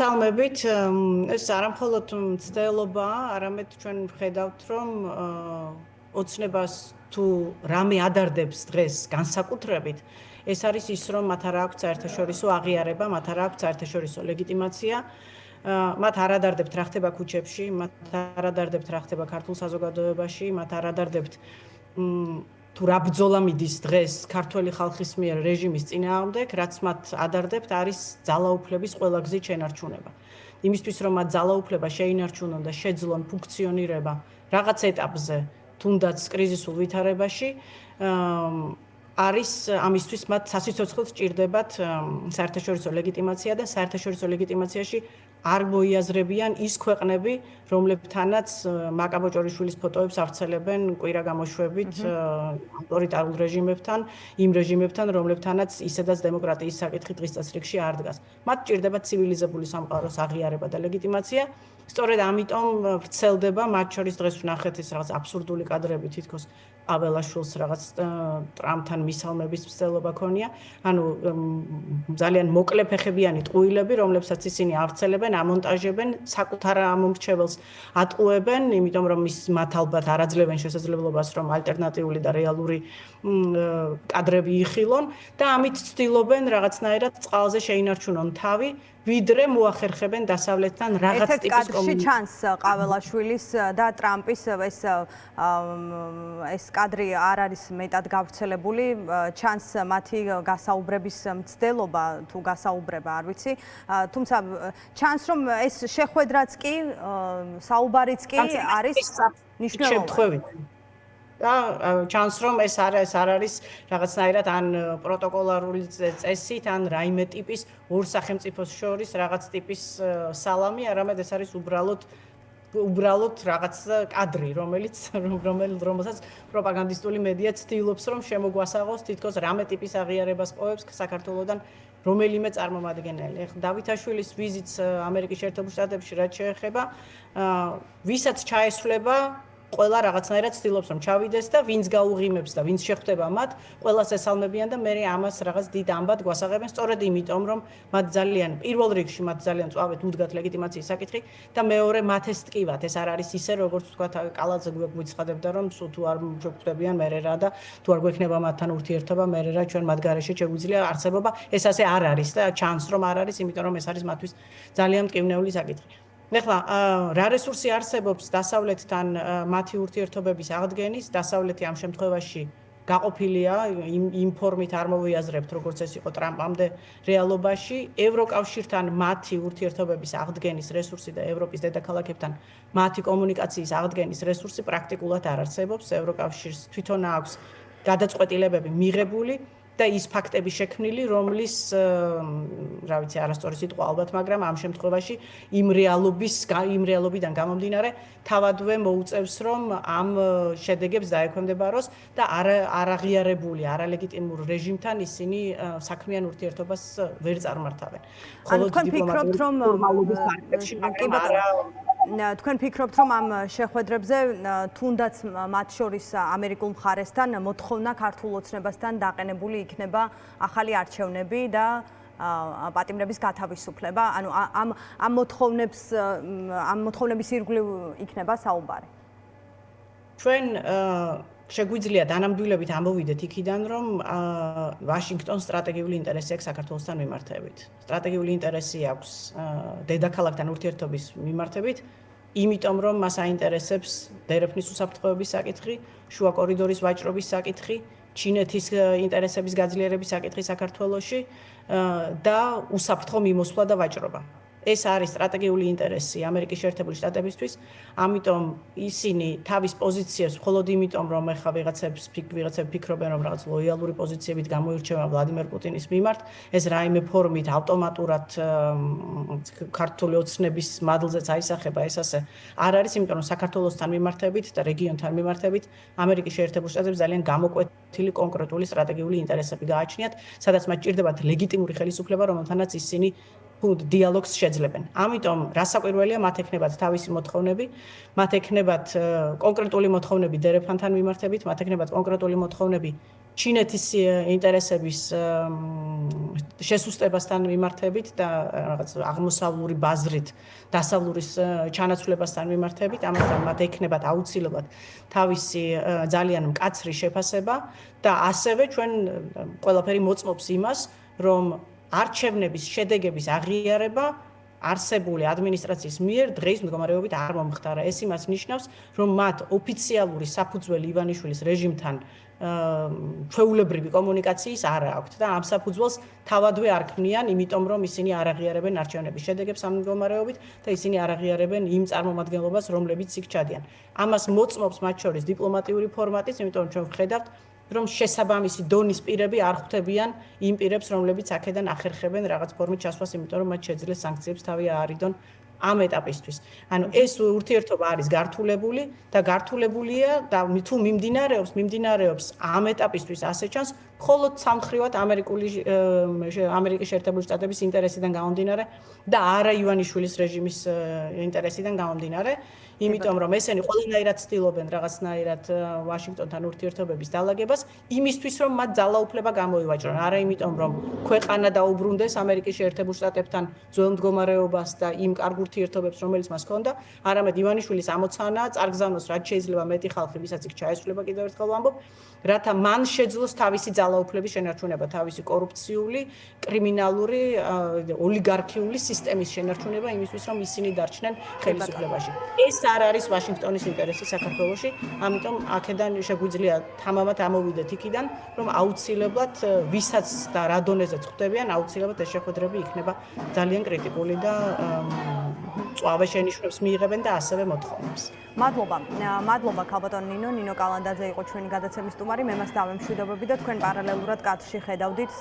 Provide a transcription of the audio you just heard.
მოგესალმებით. ეს არამხოლოდ მცდელობაა, არამედ ჩვენ ვხედავთ, რომ ოცნებას თუ რამე ადარდებს დღეს განსაკუთრებით, ეს არის ის, რომ მათ არ აქვს საერთაშორისო აღიარება, მათ არ აქვს საერთაშორისო ლეგიტიმაცია. მათ არ ადარდებთ რა ხდება ქუჩებში, მათ არ ადარდებთ რა ხდება ქართულ საზოგადოებაში, მათ არ ადარდებთ თუ რა ბრძოლა მიდის დღეს ქართველი ხალხის მიერ რეჟიმის წინააღმდეგ, რაც მათ ადარდებთ, არის ძალაუფლების ყველა გზით შენარჩუნება. იმისთვის, რომ მათ ძალაუფლება შეინარჩუნონ და შეძლონ ფუნქციონირება რაღაც ეტაპზე, თუნდაც კრიზისულ ვითარებაში, არის ამისთვის მათ სასიცოცხლოდ სჭირდებათ საერთაშორისო ლეგიტიმაცია და საერთაშორისო ლეგიტიმაციაში არ მოიაზრებიან ის ქვეყნები, რომლებთანაც მაკა ბოჭორიშვილის ფოტოებს ავრცელებენ კვირა გამოშვებით ავტორიტარულ რეჟიმებთან, იმ რეჟიმებთან, რომლებთანაც ისედაც დემოკრატიის საკითხი დღის წესრიგში არ დგას. მათ სჭირდებათ ცივილიზებული სამყაროს აღიარება და ლეგიტიმაცია. სწორედ ამიტომ ვრცელდება მათ შორის დღეს ვნახეთ ის რაღაც აბსურდული კადრები თითქოს პაველაშვილს რაღაც ტრამპთან მისალმების მცდელობა ქონია. ანუ ძალიან მოკლეფეხებიანი ტყუილები, რომლებსაც ისინი ავრცელებენ, ამონტაჟებენ, საკუთარ ამომრჩეველს ატყუებენ, იმიტომ რომ მათ ალბათ არ აძლევენ შესაძლებლობას, რომ ალტერნატიული და რეალური კადრები იხილონ და ამით ცდილობენ რაღაცნაირად წყალზე შეინარჩუნონ თავი, ვიდრე მოახერხებენ დასავლეთთან რაღაც ტიპის კომუნიკაციას. ჩანს ყაველაშვილის და ტრამპის ეს კადრი არ არის მეტად გავრცელებული, ჩანს მათი გასაუბრების მცდელობა თუ გასაუბრება, არ ვიცი. თუმცა ჩანს რომ ეს შეხვედრაც კი, საუბარიც კი არის მნიშვნელოვანი. და ჩანს რომ ეს არ არის რაღაცნაირად ან პროტოკოლარული წესით, ან რაიმე ტიპის ორ სახელმწიფოს შორის რაღაც ტიპის სალამი, არამედ ეს არის უბრალოდ რაღაც კადრი, რომელსაც პროპაგანდისტული მედია ცდილობს რომ შემოგვასაღოს თითქოს რამე ტიპის აღიარებას პოვებს საქართველოსთან რომელიმე წარმომადგენელი. ეხლა დავითაშვილის ვიზიტს ამერიკის შეერთებულ შტატებში რაც შეეხება, ვისაც ჩაესვლება ყველა რაღაცნაირად ცდილობს რომ ჩავიდეს და ვინც გაუღიმებს და ვინც შეხვდება მათ, ყველას ესალმებიან და მე ამას რაღაც დიდ ამბად გვასაღებენ, სწორედ იმიტომ რომ მათ ძალიან პირველ რიგში მათ ძალიან წვავეთ უდგათ ლეგიტიმაციის საკითხი და მეორე მათ ეს ტკივათ, ეს არ არის ისე როგორც თქვა კალაძე გვიცხადებდა რომ თუ არ შეგვხვდებიან მე რა და თუ არ გვექნება მათთან ურთიერთობა მე რა ჩვენ მათ გარეშე შეგვიძლია არსებობა, ეს ასე არ არის და ჩანს რომ არ არის, იმიტომ რომ ეს არის მათთვის ძალიან მტკივნეული საკითხი. ეხლა რა რესურსი არსებობს დასავლეთთან მათი ურთიერთობების აღდგენის, დასავლეთი ამ შემთხვევაში გაყოფილია იმ ფორმით არ მოვიაზრებთ, როგორც ეს იყო ტრამპამდე რეალობაში, ევროკავშირთან მათი ურთიერთობების აღდგენის რესურსი და ევროპის დედაქალაქებთან მათი კომუნიკაციის აღდგენის რესურსი პრაქტიკულად არ არსებობს. ევროკავშირს თვითონ აქვს გადაწყვეტილებები მიღებული და ის ფაქტები შექმნილი, რომლის რა ვიცი, არასწორი სიტყვა ალბათ, მაგრამ ამ შემთხვევაში იმ რეალობიდან გამომდინარე, თავადვე მოუწევს, რომ ამ შედეგებს დაექვემდებაროს და არაღიარებული, არალეგიტიმურ რეჟიმთან ისინი საქმიან ურთიერთობას ვერ წარმართავენ. ანუ თქვენ ფიქრობთ, რომ თქვენ ფიქრობთ, რომ ამ შეხვედრებზე თუნდაც მათ შორის ამერიკულ მხარესთან მოთხოვნა ქართულ ოცნებასთან დაყენებული იქნება ახალი არჩევნები და პატიმრების გათავისუფლება, ანუ ამ მოთხოვნების ირგვლივ იქნება საუბარი. ჩვენ შეგვიძლია დანამდვილებით ამოვიდეთ იქიდან, რომ ვაშინგტონს სტრატეგიული ინტერესი აქვს საქართველოსთან მიმართებით. სტრატეგიული ინტერესი აქვს დედაქალაქთან ურთიერთობის მიმართებით, იმიტომ რომ მას აინტერესებს დერეფნის უსაფრთხოების საკითხი, შუა კორიდორის ვაჭრობის საკითხი, ჩინეთის ინტერესების გაძლიერების საკითხი საქართველოში და უსაფრთხო მიმოსვლა და ვაჭრობა. ეს არის სტრატეგიული ინტერესი ამერიკის შეერთებული შტატებისთვის, ამიტომ ისინი თავის პოზიციებს მხოლოდ იმიტომ, რომ ეხლა ვიღაცები ფიქრობენ, რომ რაღაც ლოიალური პოზიციებით გამოირჩევა ვლადიმერ პუტინის მიმართ, ეს რაიმე ფორმით ავტომატურად ქართული ოცნების მადლზეც აისახება, ეს ასე არ არის, იმიტომ რომ საქართველოსთან მიმართებით და რეგიონთან მიმართებით ამერიკის შეერთებულ შტატებს ძალიან გამოკვეთილი კონკრეტული სტრატეგიული ინტერესები გააჩნიათ, სადაც მათ სჭირდებათ ლეგიტიმური ხელისუფლება, რომელთანაც ისინი დიალოგს შეძლებენ. ამიტომ რასაკვირველია მათ ექნებათ თავისი მოთხოვნები, მათ ექნებათ კონკრეტული მოთხოვნები დერეფანთან მიმართებით, მათ ექნებათ კონკრეტული მოთხოვნები ჩინეთის ინტერესების შესუსტებასთან მიმართებით და რაღაც აღმოსავლური ბაზრით დასავლურის ჩანაცვლებასთან მიმართებით, ამასთან მათ ექნებათ აუცილებლად თავისი ძალიან მკაცრი შეფასება და ასევე ჩვენ ყველაფერი მოწმობს იმას, რომ არჩევნების შედეგების აღიარება არსებული ადმინისტრაციის მიერ დღის მდგომარეობით არ მომხდარა. ეს იმას ნიშნავს, რომ მათ ოფიციალური საფუძველი ივანიშვილის რეჟიმთან ჩვეულებრივი კომუნიკაციის არ აქვთ და ამ საფუძველს თავადვე არ ქმნიან, იმიტომ რომ ისინი არ აღიარებენ არჩევნების შედეგებს ამ მდგომარეობით და ისინი არ აღიარებენ იმ წარმომადგენლობას, რომლებიც იქ ჩადიან. ამას მოწმობს მათ შორის დიპლომატიური ფორმატიც, იმიტომ რომ ჩვენ ვხედავთ, რომ შესაბამისი დონის პირები არ ხვდებიან იმ პირებს, რომლებიც აქედან ახერხებენ რაღაც ფორმით ჩასვლას, იმიტომ რომ მათ შეძლეს სანქციებს თავი აარიდონ ამ ეტაპისთვის. ანუ ეს ურთიერთობა არის გართულებული და გართულებულია და თუ მიმდინარეობს ამ ეტაპისთვის ასე ჩანს, მხოლოდ სამხრივად ამერიკის შეერთებული შტატების ინტერესიდან გამომდინარე და არა ივანიშვილის რეჟიმის ინტერესიდან გამომდინარე. იმიტომ რომ ესენი ყველანაირად ცდილობენ რაღაცნაირად ვაშინგტონთან ურთიერთობების დალაგებას, იმისთვის რომ მათ ძალაუფლება გამოივაჭრონ, არა იმიტომ რომ ქვეყანა დაუბრუნდეს ამერიკის შეერთებულ შტატებთან ძველ მდგომარეობას და იმ კარგ ურთიერთობებს, რომელიც მას ჰქონდა, არამედ ივანიშვილის ამოცანაა წარგზავნოს რაც შეიძლება მეტი ხალხი, ვისაც იქ ჩაესვლება, კიდევ ერთხელ ვამბობ, რათა მან შეძლოს თავისი ძალაუფლების შენარჩუნება, თავისი კორუფციული, კრიმინალური, ოლიგარქიული სისტემის შენარჩუნება იმისთვის, რომ ისინი დარჩნენ ხელისუფლებაში. ეს არ არის ვაშინგტონის ინტერესი საქართველოში, ამიტომ აქედან შეგვიძლია თამამად ამოვიდეთ იქიდან, რომ აუცილებლად ვისაც და რა დონეზეც ხვდებიან, აუცილებლად ეს შეხვედრები იქნება ძალიან კრიტიკული და მწვავე შენიშვნებს მიიღებენ და ასევე მოთხოვნებს. მადლობა ქალბატონ ნინო კალანდაძე იყო ჩვენი გადაცემის სტუმარი, მე მას დავემშვიდობები და თქვენ პარალელურად კადრში ხედავდით